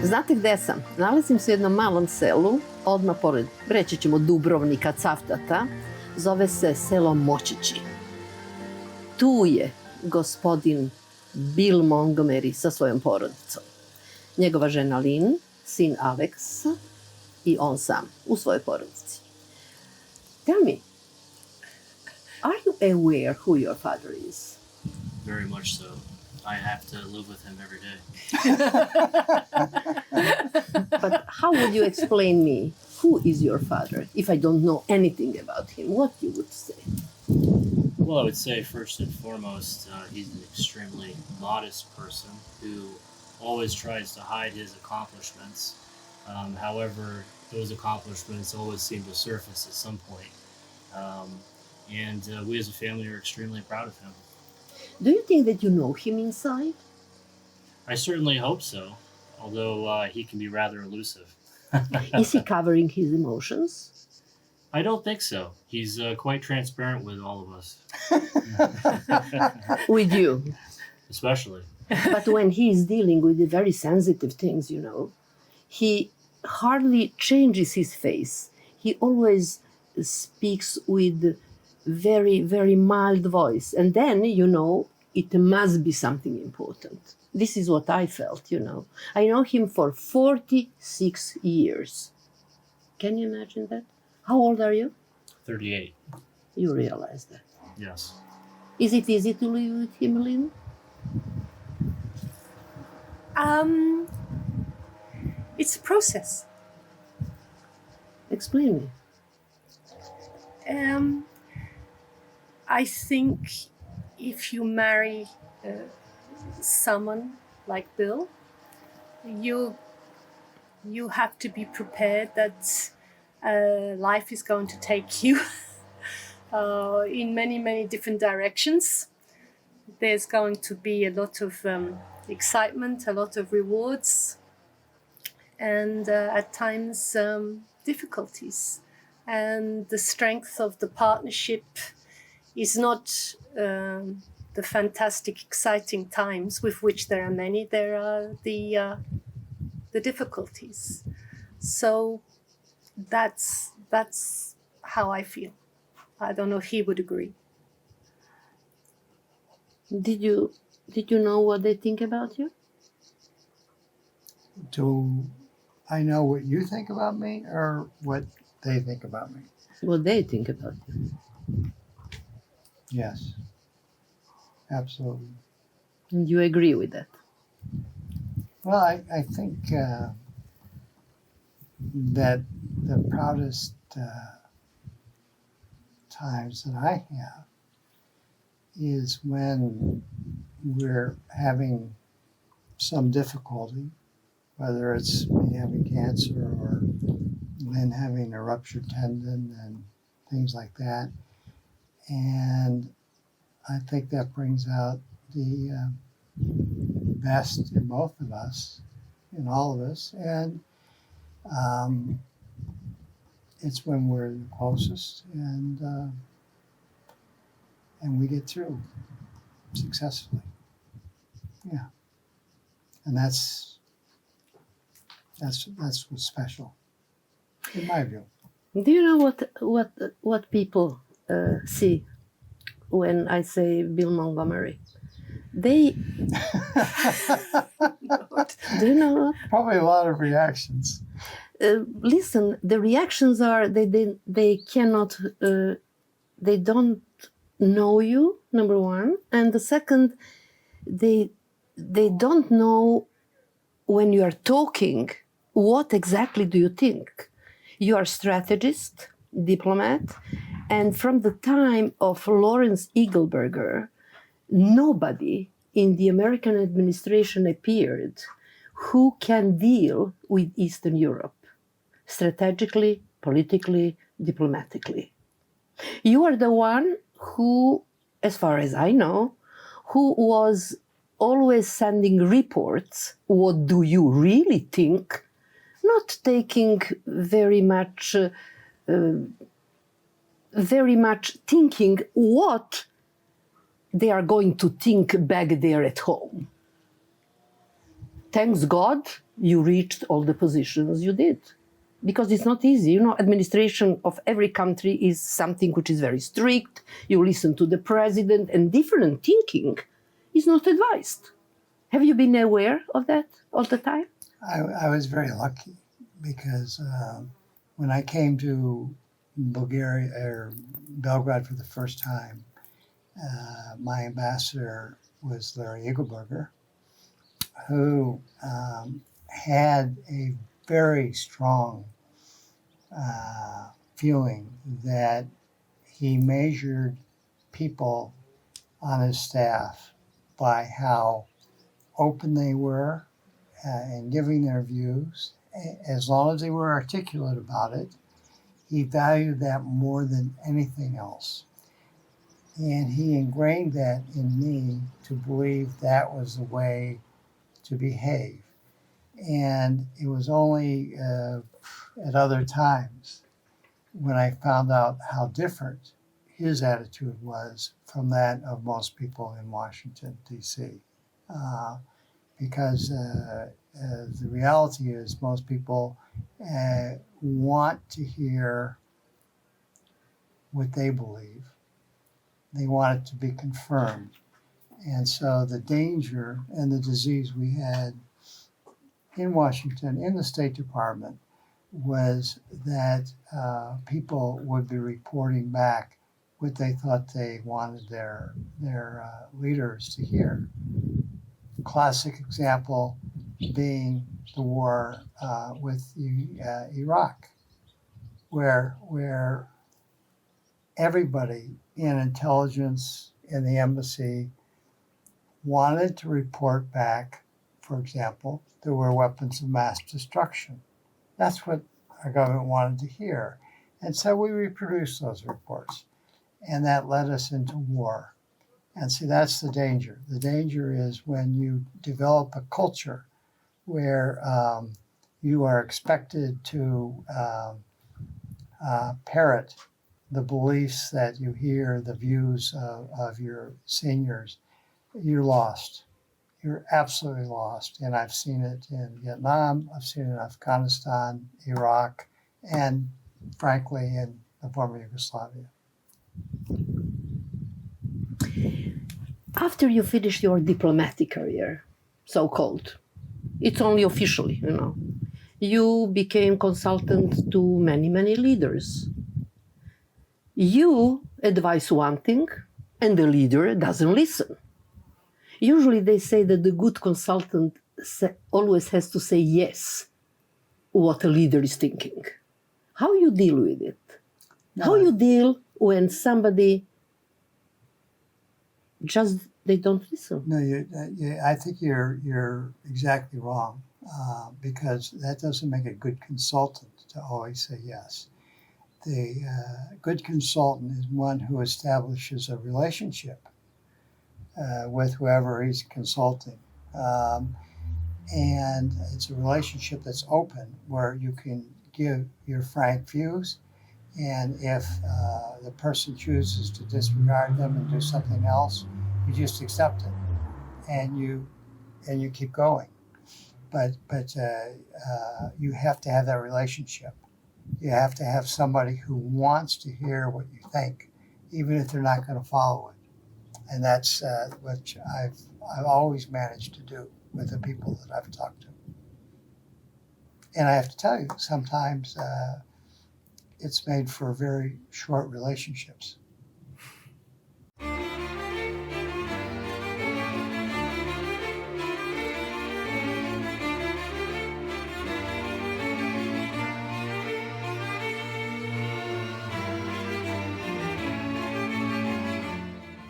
Znate gde sam? Nalazim se u jednom malom selu, odmah pored, reći ćemo Dubrovnika, Cavtata, zove se selo Močići. Tu je gospodin Vilijam Montgomeri sa svojom porodicom. Njegova žena Lynn, sin Alex i on sam u svojoj porodici. Tell me, are you aware who your father is? Very much so. I have to live with him every day. But how would you explain me who is your father if I don't know anything about him? What you would say? Well, I would say first and foremost, he's an extremely modest person who always tries to hide his accomplishments. However, those accomplishments always seem to surface at some point. And we as a family are extremely proud of him. Do you think that you know him inside? I certainly hope so, although he can be rather elusive. Is he covering his emotions? I don't think so. He's quite transparent with all of us. With you? Especially. But when he is dealing with the very sensitive things, you know, he hardly changes his face. He always speaks with very, very mild voice. And then, you know, it must be something important. This is what I felt, you know. I know him for 46 years. Can you imagine that? How old are you? 38. You realize that. Yes. Is it easy to live with him, Lynn? It's a process. Explain me. I think if you marry someone like Bill, you have to be prepared that life is going to take you in many, many different directions. There's going to be a lot of excitement, a lot of rewards, and at times difficulties. And the strength of the partnership is not the fantastic, exciting times with which there are many. There are the difficulties. So that's how I feel. I don't know if he would agree. Did you know what they think about you? Do I know what you think about me or what they think about me? What they think about you? Yes, absolutely. And you agree with that? Well, I think that the proudest times that I have is when we're having some difficulty, whether it's me having cancer or Lynn having a ruptured tendon and things like that. And I think that brings out the best in both of us, in all of us. And it's when we're the closest and we get through successfully. Yeah. And that's what's special, in my view. Do you know what people see when I say Bill Montgomery? They do you know what? Probably a lot of reactions. Listen, the reactions are they cannot they don't know you, number one, and the second, they don't know when you are talking what exactly do you think. You are a strategist, diplomat, and from the time of Lawrence Eagleburger, nobody in the American administration appeared who can deal with Eastern Europe, strategically, politically, diplomatically. You are the one who, as far as I know, who was always sending reports, what do you really think, not taking very much thinking what they are going to think back there at home. thanks God you reached all the positions you did. Because it's not easy. You know, administration of every country is something which is very strict. You listen to the president, and different thinking is not advised. Have you been aware of that all the time? I was very lucky because when I came to Bulgaria or Belgrade for the first time, my ambassador was Larry Eagleburger, who had a very strong feeling that he measured people on his staff by how open they were in giving their views. As long as they were articulate about it, he valued that more than anything else. And he ingrained that in me to believe that was the way to behave. And it was only at other times when I found out how different his attitude was from that of most people in Washington, D.C. Because the reality is most people want to hear what they believe. They want it to be confirmed. And so the danger and the disease we had in Washington, in the State Department, was that people would be reporting back what they thought they wanted their leaders to hear. Classic example being the war with Iraq, where everybody in intelligence in the embassy wanted to report back, for example, there were weapons of mass destruction. That's what our government wanted to hear. And so we reproduced those reports. And that led us into war. And see, that's the danger. The danger is when you develop a culture where you are expected to parrot the beliefs that you hear, the views of your seniors, you're lost. You're absolutely lost. And I've seen it in Vietnam, I've seen it in Afghanistan, Iraq, and frankly, in the former Yugoslavia. After you finished your diplomatic career, so-called, it's only officially, you know, you became consultant to many, many leaders. You advise one thing, and the leader doesn't listen. Usually they say that the good consultant always has to say yes what a leader is thinking. How you deal with it? No. How you deal when somebody just, they don't listen? No, I think you're exactly wrong because that doesn't make a good consultant to always say yes. The good consultant is one who establishes a relationship with whoever he's consulting. And it's a relationship that's open where you can give your frank views. And if the person chooses to disregard them and do something else, you just accept it and you keep going. But you have to have that relationship. You have to have somebody who wants to hear what you think, even if they're not going to follow it. And that's what I've always managed to do with the people that I've talked to. And I have to tell you, sometimes it's made for very short relationships.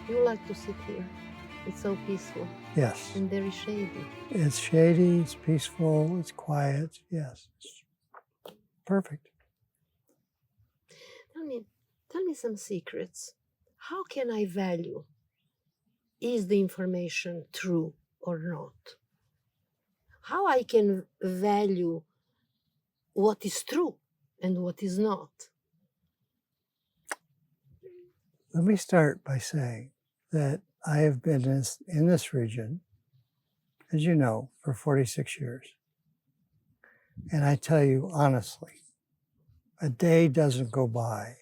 You like to sit here. It's so peaceful. Yes. And very shady. It's shady, it's peaceful, it's quiet. Yes. It's perfect. Tell me some secrets. How can I value? Is the information true or not? How I can value what is true and what is not? Let me start by saying that I have been in this region as you know, for 46 years. And I tell you honestly, a day doesn't go by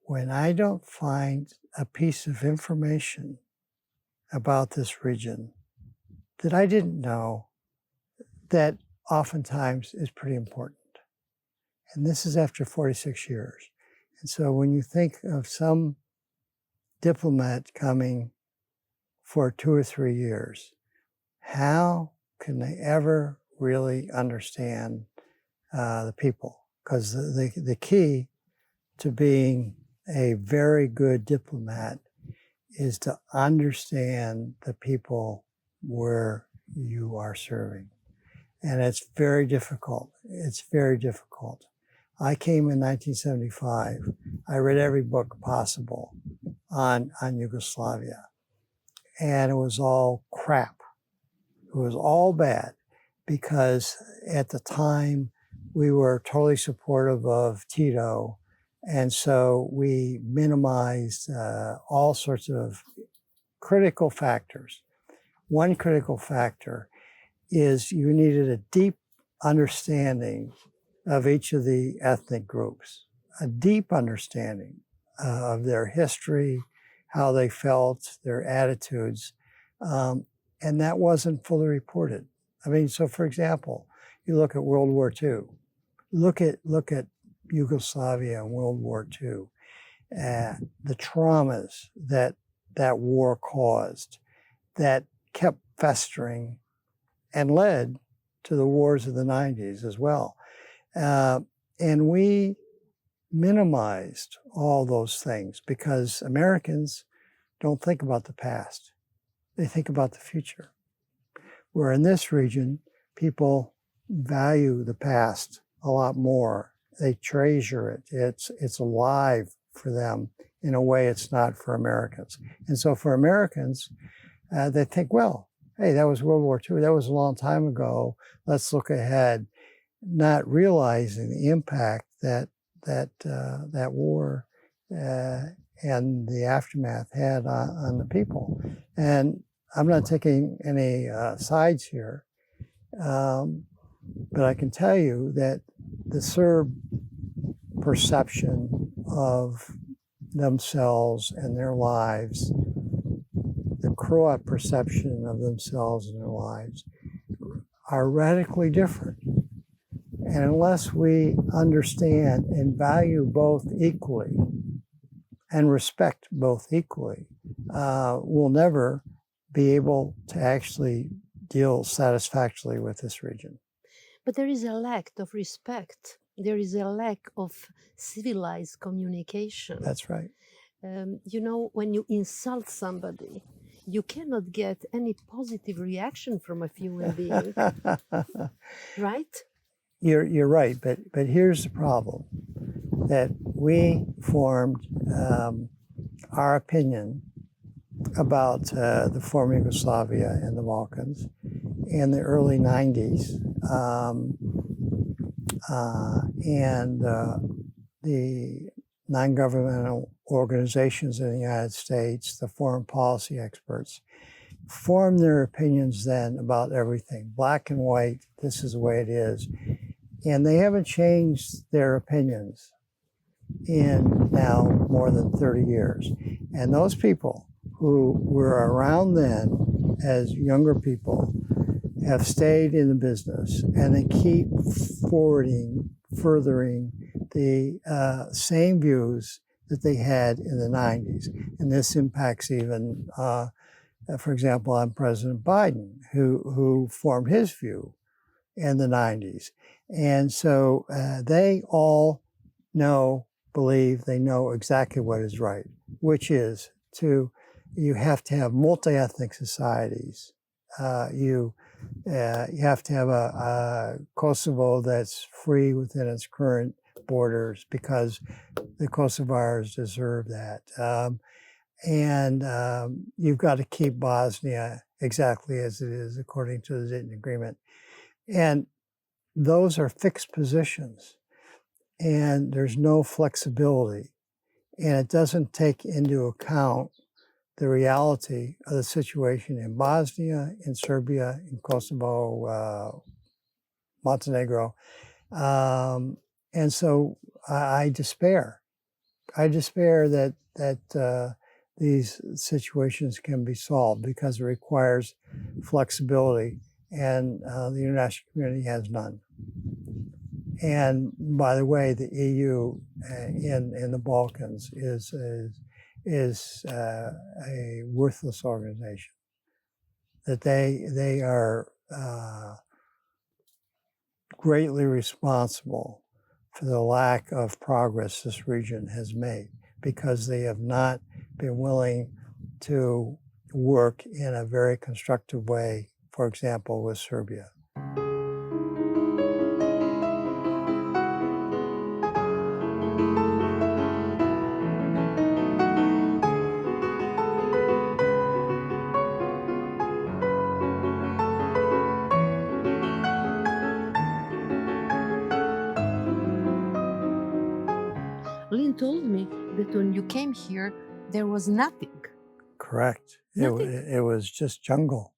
when I don't find a piece of information about this region that I didn't know that oftentimes is pretty important. And this is after 46 years. And so when you think of some diplomat coming for 2 or 3 years, how can they ever really understand the people? Because the key to being a very good diplomat is to understand the people where you are serving. And it's very difficult. It's very difficult. I came in 1975. I read every book possible on Yugoslavia. And it was all crap. It was all bad because at the time we were totally supportive of Tito. And so we minimized all sorts of critical factors. One critical factor is you needed a deep understanding of each of the ethnic groups, a deep understanding of their history, how they felt, their attitudes, and that wasn't fully reported. I mean, so for example, you look at World War II, look at Yugoslavia and World War II, the traumas that war caused, that kept festering and led to the wars of the 90s as well. And we minimized all those things because Americans don't think about the past. They think about the future. Where in this region, people value the past a lot more. They treasure it. It's alive for them in a way it's not for Americans. And so for Americans, they think, well, hey, that was World War II. That was a long time ago. Let's look ahead, not realizing the impact that war and the aftermath had on the people. And I'm not taking any sides here, but I can tell you that the Serb perception of themselves and their lives, the Croat perception of themselves and their lives, are radically different. And unless we understand and value both equally and respect both equally, we'll never be able to actually deal satisfactorily with this region. But there is a lack of respect. There is a lack of civilized communication. That's right. You know, when you insult somebody, you cannot get any positive reaction from a human being, right? You're right, but here's the problem: that we formed our opinion about the former Yugoslavia and the Balkans in the early 90s, and the non-governmental organizations in the United States, the foreign policy experts, formed their opinions then about everything. Black and white, this is the way it is. And they haven't changed their opinions in now more than 30 years. And those people who were around then as younger people have stayed in the business, and they keep furthering the same views that they had in the 90s. And this impacts even, for example, on President Biden, who formed his view in the 90s. And so they all believe they know exactly what is right, which is you have to have multi-ethnic societies. You have to have a Kosovo that's free within its current borders because the Kosovars deserve that. And you've got to keep Bosnia exactly as it is according to the Dayton Agreement. And those are fixed positions, and there's no flexibility. And it doesn't take into account the reality of the situation in Bosnia, in Serbia, in Kosovo, Montenegro. And so I despair. I despair that these situations can be solved because it requires flexibility, and the international community has none. And by the way, the EU in the Balkans is a worthless organization. That they are greatly responsible for the lack of progress this region has made, because they have not been willing to work in a very constructive way, for example, with Serbia. Lynn told me that when you came here, there was nothing. Correct. Nothing. It was just jungle.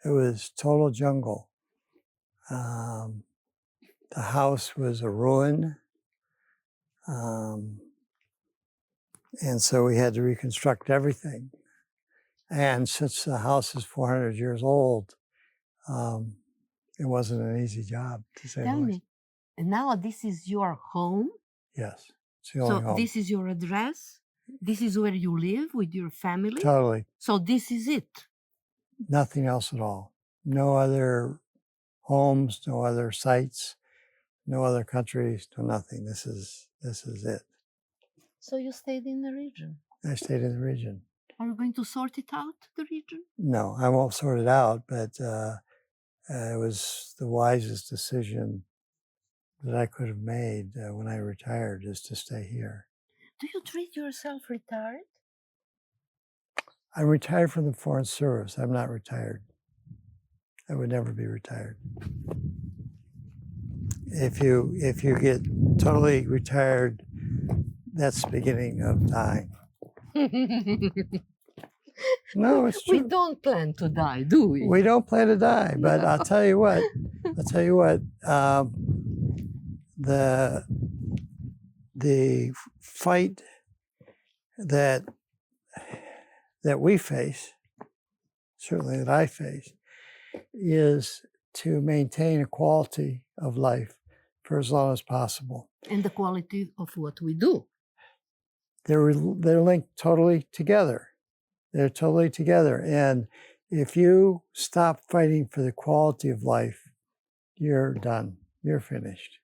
It was total jungle. The house was a ruin. And so we had to reconstruct everything. And since the house is 400 years old, it wasn't an easy job, to say the Tell least. me, and now this is your home? Yes, it's the only So home. this is your address? This is where you live with your family? Totally. So this is it? Nothing else at all. No other homes, no other sites, no other countries, no nothing. This is it. So you stayed in the region. I stayed in the region. Are you going to sort it out, the region? No, I won't sort it out, but it was the wisest decision that I could have made when I retired, is to stay here. Do you treat yourself retired? I'm retired from the Foreign Service. I'm not retired. I would never be retired. If you get totally retired, that's the beginning of dying. No, it's true. We don't plan to die, do we? We don't plan to die, but No. I'll tell you what. The fight that we face, certainly that I face, is to maintain a quality of life for as long as possible. And the quality of what we do. They're linked totally together. They're totally together. And if you stop fighting for the quality of life, you're done. You're finished.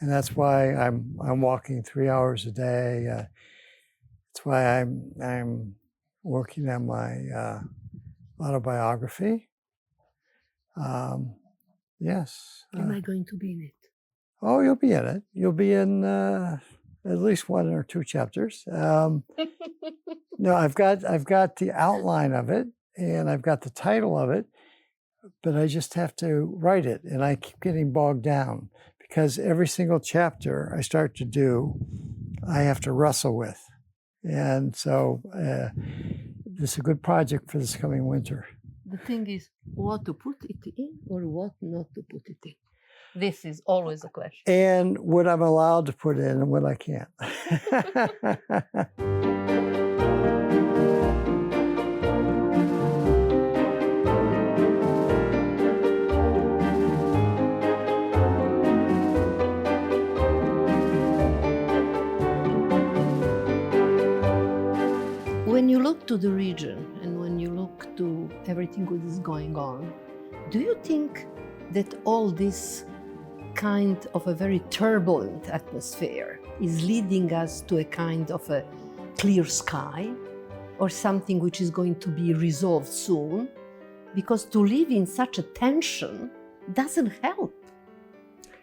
And that's why I'm walking 3 hours a day. That's why I'm working on my autobiography. Yes. Am I going to be in it? Oh, you'll be in it. You'll be in at least 1 or 2 chapters. No, I've got the outline of it, and I've got the title of it, but I just have to write it, and I keep getting bogged down because every single chapter I start to do, I have to wrestle with. And so this is a good project for this coming winter. The thing is, what to put it in or what not to put it in. This is always a question. And what I'm allowed to put in and what I can't. When you look to the region and when you look to everything that is going on, do you think that all this kind of a very turbulent atmosphere is leading us to a kind of a clear sky or something which is going to be resolved soon? Because to live in such a tension doesn't help.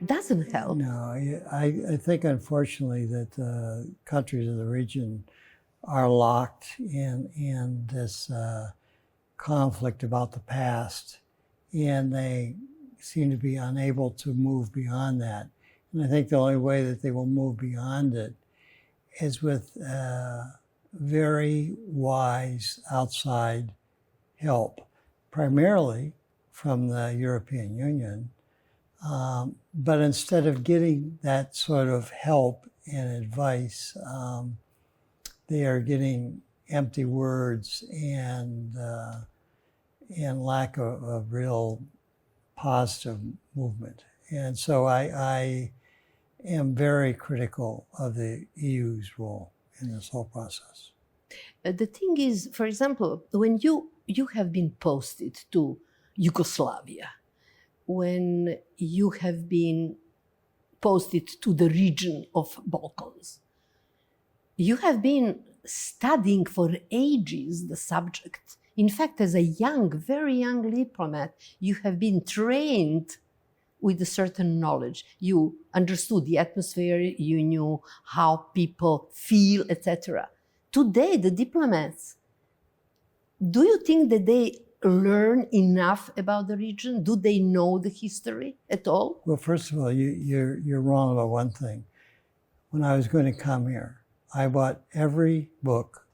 Doesn't help. No, I think unfortunately that countries of the region are locked in this conflict about the past, and they seem to be unable to move beyond that. And I think the only way that they will move beyond it is with very wise outside help, primarily from the European Union. But instead of getting that sort of help and advice, they are getting empty words and lack of real positive movement. And so I am very critical of the EU's role in this whole process. The thing is, for example, when you have been posted to Yugoslavia, when you have been posted to the region of Balkans, you have been studying for ages the subject. In fact, as a young, very young diplomat, you have been trained with a certain knowledge. You understood the atmosphere, you knew how people feel, etc. Today, the diplomats, do you think that they learn enough about the region? Do they know the history at all? Well, first of all, you're wrong about one thing. When I was going to come here, I bought every book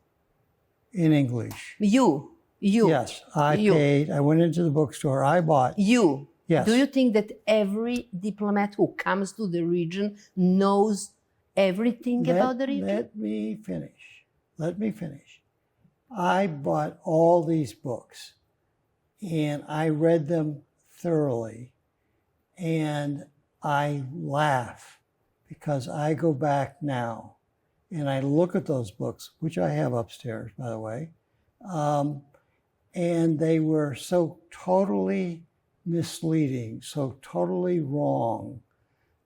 in English. You. Yes, I paid. I went into the bookstore. I bought. You. Yes. Do you think that every diplomat who comes to the region knows everything about the region? Let me finish. I bought all these books and I read them thoroughly, and I laugh because I go back now and I look at those books, which I have upstairs, by the way, and they were so totally misleading, so totally wrong.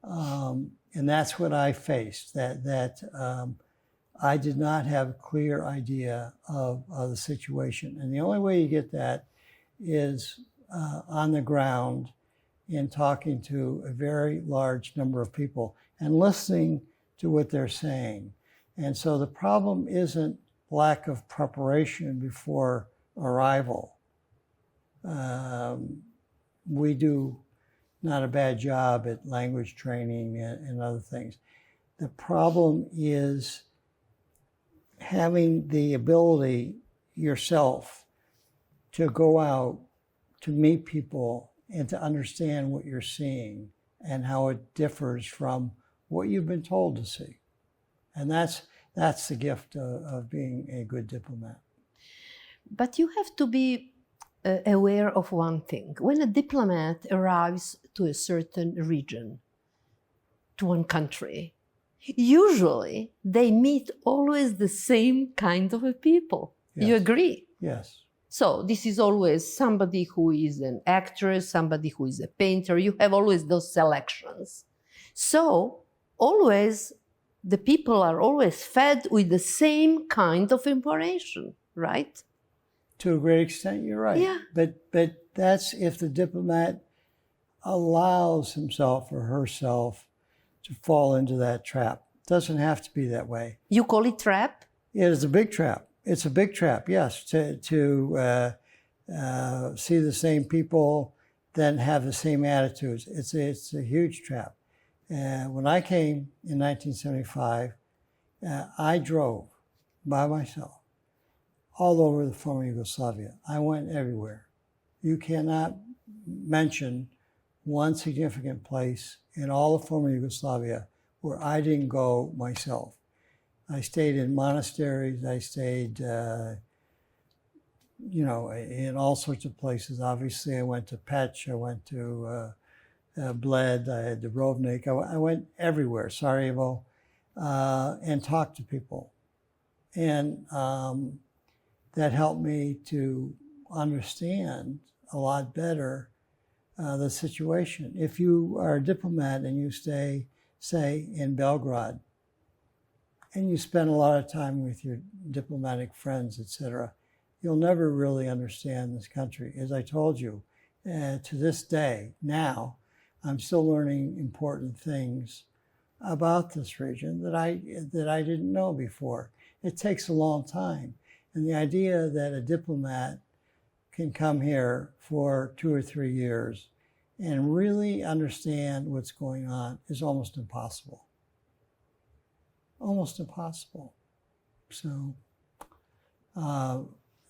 And that's what I faced, that I did not have a clear idea of the situation. And the only way you get that is on the ground in talking to a very large number of people and listening to what they're saying. And so the problem isn't lack of preparation before arrival. We do not a bad job at language training and other things. The problem is having the ability yourself to go out, to meet people, and to understand what you're seeing and how it differs from what you've been told to see. And that's the gift of being a good diplomat. But you have to be aware of one thing. When a diplomat arrives to a certain region, to one country, usually they meet always the same kind of people. Yes. You agree? Yes. So this is always somebody who is an actress, somebody who is a painter. You have always those selections. So always the people are always fed with the same kind of information, right? To a great extent, you're right. Yeah. But that's if the diplomat allows himself or herself to fall into that trap. It doesn't have to be that way. You call it trap? It is a big trap. It's a big trap, yes, to see the same people, then have the same attitudes. It's a huge trap. When I came in 1975, I drove by myself all over the former Yugoslavia. I went everywhere. You cannot mention one significant place in all of former Yugoslavia where I didn't go myself. I stayed in monasteries. I stayed, in all sorts of places. Obviously, I went to Peć. I went to Bled. I had Dubrovnik. I went everywhere, Sarajevo, and talked to people. And that helped me to understand a lot better the situation. If you are a diplomat and you stay, say, in Belgrade, and you spend a lot of time with your diplomatic friends, etc., you'll never really understand this country. As I told you, to this day, now, I'm still learning important things about this region that I didn't know before. It takes a long time. And the idea that a diplomat can come here for 2 or 3 years and really understand what's going on is almost impossible. Almost impossible. So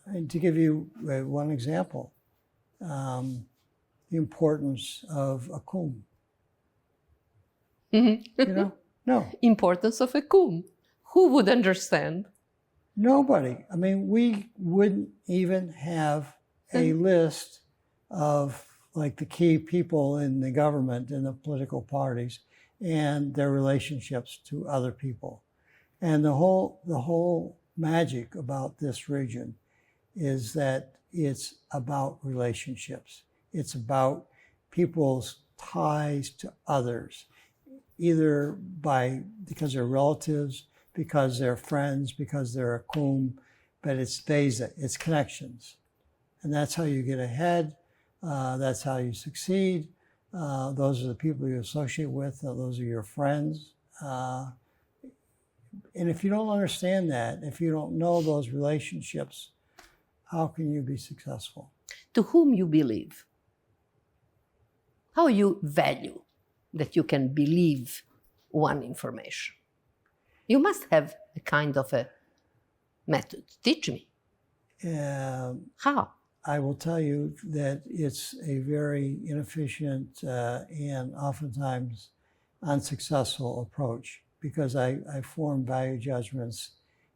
And to give you one example, the importance of a kum. You know? No. Importance of a kum. Who would understand? Nobody. I mean, we wouldn't even have a list of like the key people in the government and the political parties and their relationships to other people. And the whole magic about this region is that it's about relationships. It's about people's ties to others, either because they're relatives, because they're friends, because they're a kum, but it's vesa, it's connections. And that's how you get ahead. That's how you succeed. Those are the people you associate with. Those are your friends. And if you don't understand that, if you don't know those relationships, how can you be successful? To whom you believe? How you value that you can believe one information? You must have a kind of a method. Teach me. How? I will tell you that it's a very inefficient and oftentimes unsuccessful approach, because I form value judgments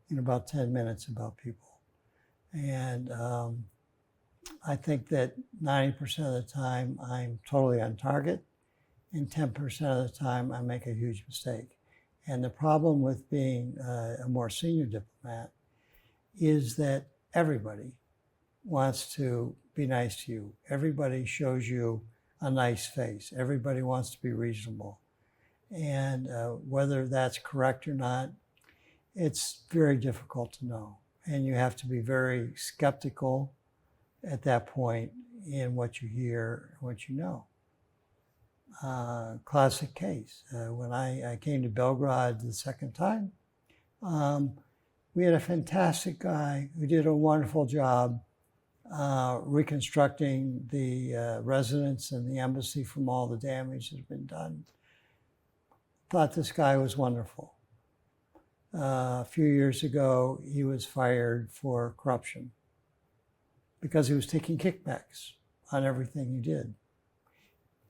in about 10 minutes about people. And I think that 90% of the time I'm totally on target, and 10% of the time I make a huge mistake. And the problem with being a more senior diplomat is that everybody wants to be nice to you. Everybody shows you a nice face. Everybody wants to be reasonable. And whether that's correct or not, it's very difficult to know. And you have to be very skeptical at that point in what you hear and what you know. Classic case. When I came to Belgrade the second time, we had a fantastic guy who did a wonderful job reconstructing the residence and the embassy from all the damage that had been done. Thought this guy was wonderful. A few years ago, he was fired for corruption because he was taking kickbacks on everything he did.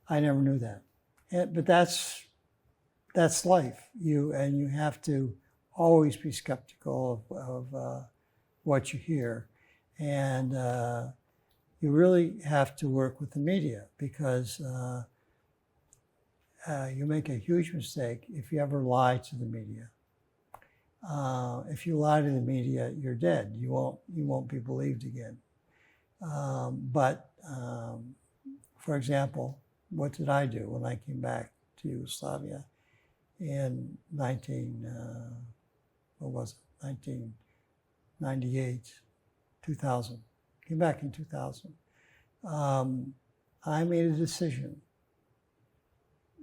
I never knew that. But that's life. You have to always be skeptical of what you hear. And you really have to work with the media, because you make a huge mistake if you ever lie to the media. If you lie to the media, you're dead. You won't be believed again. For example, what did I do when I came back to Yugoslavia in 1998, 2000? Came back in 2000. I made a decision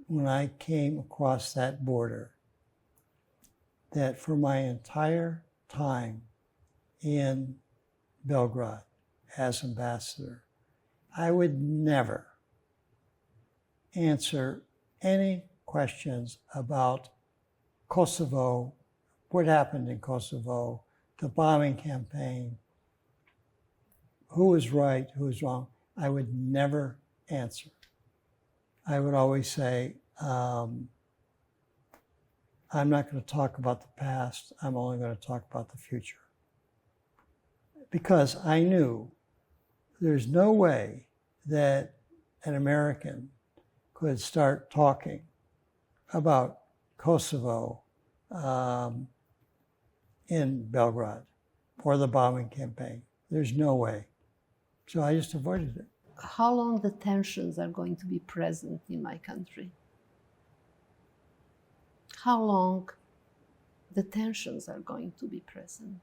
when I came across that border that for my entire time in Belgrade as ambassador, I would never answer any questions about Kosovo, what happened in Kosovo, the bombing campaign, who was right, who was wrong. I would never answer. I would always say, I'm not going to talk about the past. I'm only going to talk about the future. Because I knew there's no way that an American could start talking about Kosovo in Belgrade or the bombing campaign. There's no way. So I just avoided it. How long the tensions are going to be present in my country? How long the tensions are going to be present?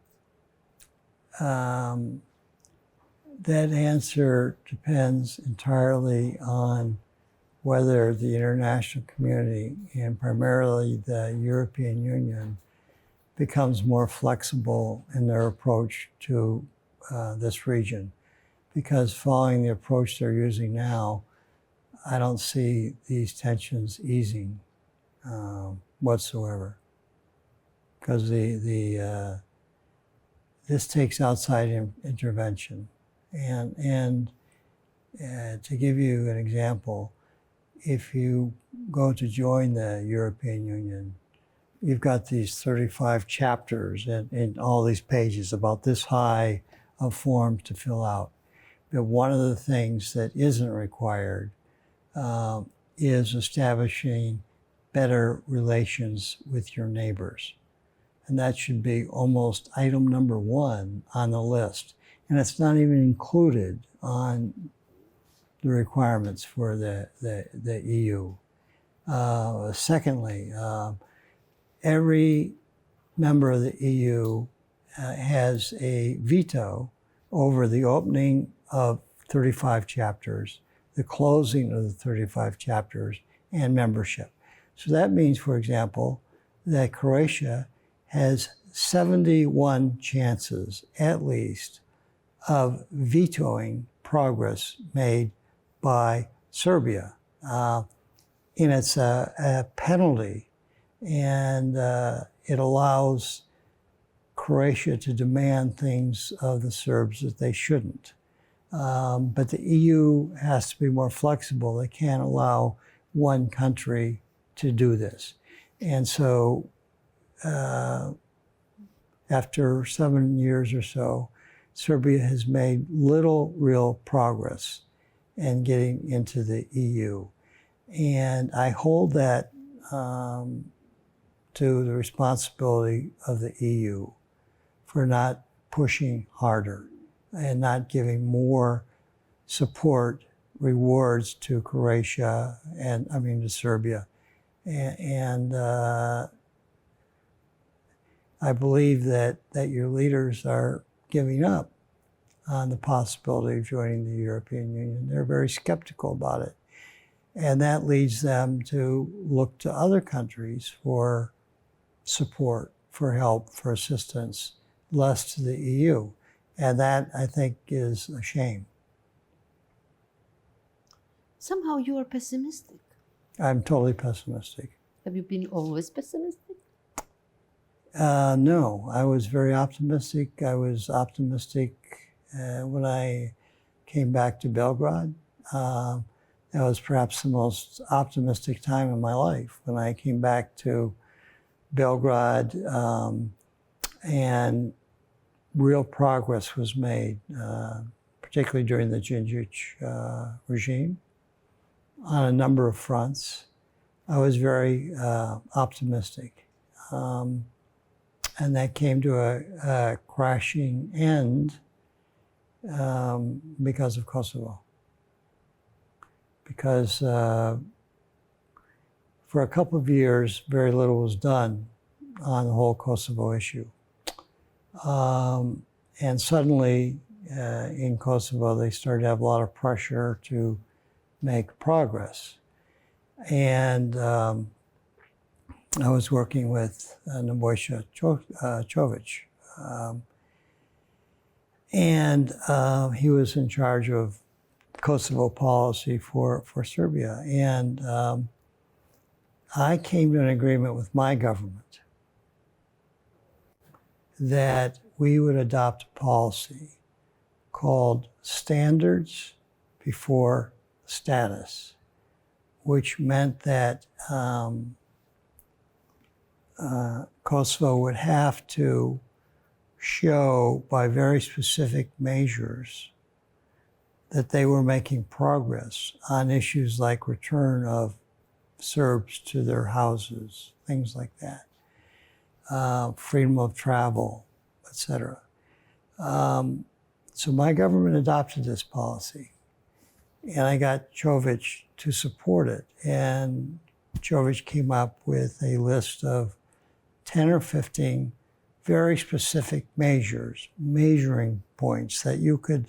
That answer depends entirely on whether the international community, and primarily the European Union, becomes more flexible in their approach to this region. Because following the approach they're using now, I don't see these tensions easing whatsoever. Because the this takes outside intervention. And to give you an example, if you go to join the European Union, you've got these 35 chapters and all these pages about this high of forms to fill out. But one of the things that isn't required is establishing better relations with your neighbors. And that should be almost item number 1 on the list. And it's not even included on the requirements for the EU. Secondly, every member of the EU has a veto over the opening of 35 chapters, the closing of the 35 chapters, and membership. So that means, for example, that Croatia has 71 chances, at least, of vetoing progress made by Serbia. And it's a penalty, and it allows Croatia to demand things of the Serbs that they shouldn't. But the EU has to be more flexible. They can't allow one country to do this. And so after 7 years or so, Serbia has made little real progress in getting into the EU. And I hold that to the responsibility of the EU for not pushing harder and not giving more support, rewards to Croatia to Serbia. And I believe that your leaders are giving up on the possibility of joining the European Union. They're very skeptical about it. And that leads them to look to other countries for support, for help, for assistance, less to the EU. And that, I think, is a shame. Somehow you are pessimistic. I'm totally pessimistic. Have you been always pessimistic? No, I was very optimistic. I was optimistic when I came back to Belgrade. That was perhaps the most optimistic time in my life, when I came back to Belgrade and real progress was made, particularly during the Djindjic regime, on a number of fronts. I was very optimistic. And that came to a crashing end because of Kosovo. Because for a couple of years, very little was done on the whole Kosovo issue. And suddenly, in Kosovo, they started to have a lot of pressure to make progress. And I was working with Nebojša Čović, and he was in charge of Kosovo policy for Serbia. And I came to an agreement with my government that we would adopt a policy called standards before status, which meant that Kosovo would have to show by very specific measures that they were making progress on issues like return of Serbs to their houses, things like that, freedom of travel, etc. So my government adopted this policy, and I got Čović to support it. And Čović came up with a list of 10 or 15 very specific measures, measuring points that you could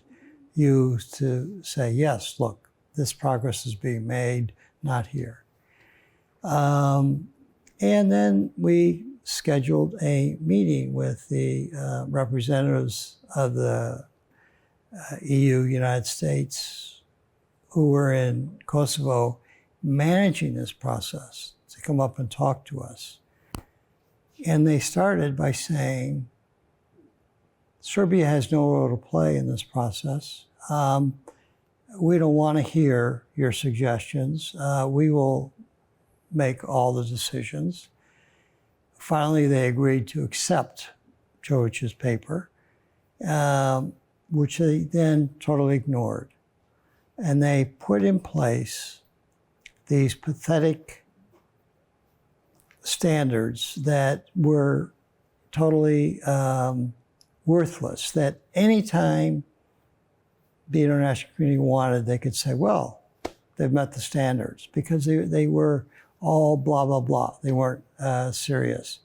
use to say, yes, look, this progress is being made, not here. And then we scheduled a meeting with the representatives of the EU, United States, who were in Kosovo managing this process, to come up and talk to us. And they started by saying, Serbia has no role to play in this process. We don't want to hear your suggestions. We will make all the decisions. Finally, they agreed to accept Jovic's paper, which they then totally ignored. And they put in place these pathetic standards that were totally worthless, that anytime the international community wanted, they could say, well, they've met the standards, because they were all blah, blah, blah. They weren't serious.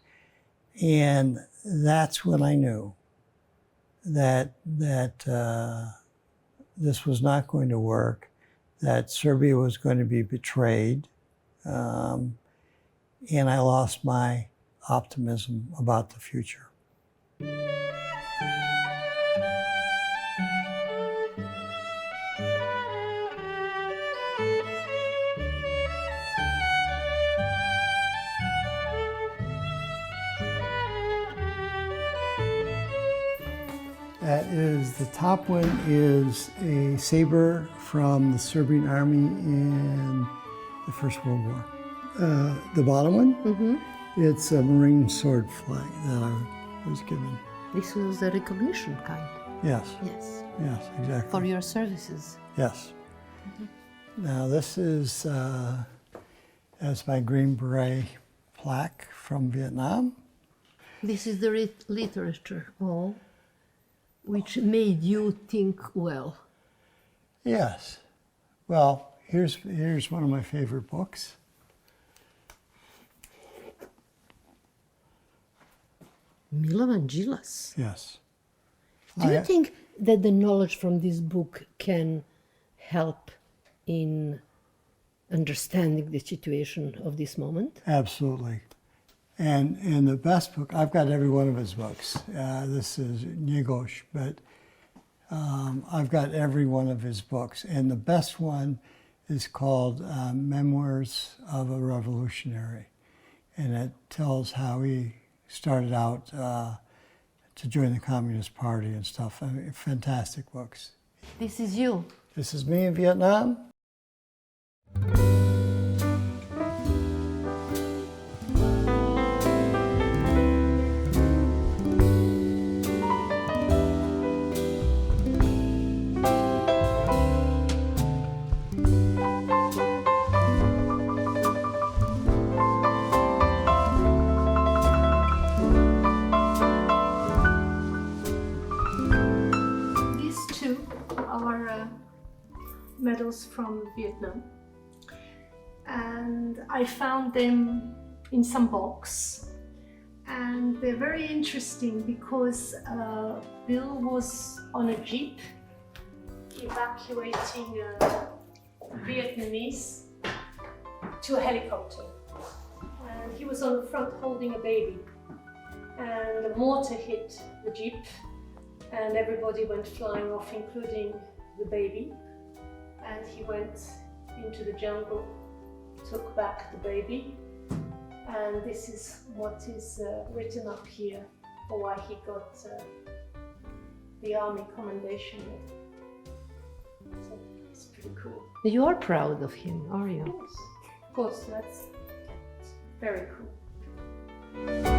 And that's when I knew that this was not going to work, that Serbia was going to be betrayed, and I lost my optimism about the future. That is, the top one is a saber from the Serbian army in the First World War. The bottom one, it's a Marine sword flag that I was given. This was a recognition kind. Yes. Yes. Yes, exactly. For your services. Yes. Now this is as my Green Beret plaque from Vietnam. This is the literature hall, which made you think well. Yes. Well, here's one of my favorite books. Milovan Đilas. Yes. Do you think that the knowledge from this book can help in understanding the situation of this moment? Absolutely. And in the best book, I've got every one of his books. This is Njegoš, but I've got every one of his books. And the best one is called Memoirs of a Revolutionary. And it tells how he started out to join the Communist Party and stuff. I mean, fantastic books. This is you. This is me in Vietnam. Medals from Vietnam, and I found them in some box, and they're very interesting because Bill was on a jeep evacuating Vietnamese to a helicopter, and he was on the front holding a baby, and the mortar hit the jeep and everybody went flying off, including the baby. And he went into the jungle, took back the baby, and this is what is written up here for why he got the army commendation. So it's pretty cool. You are proud of him, are you? Of course, that's very cool.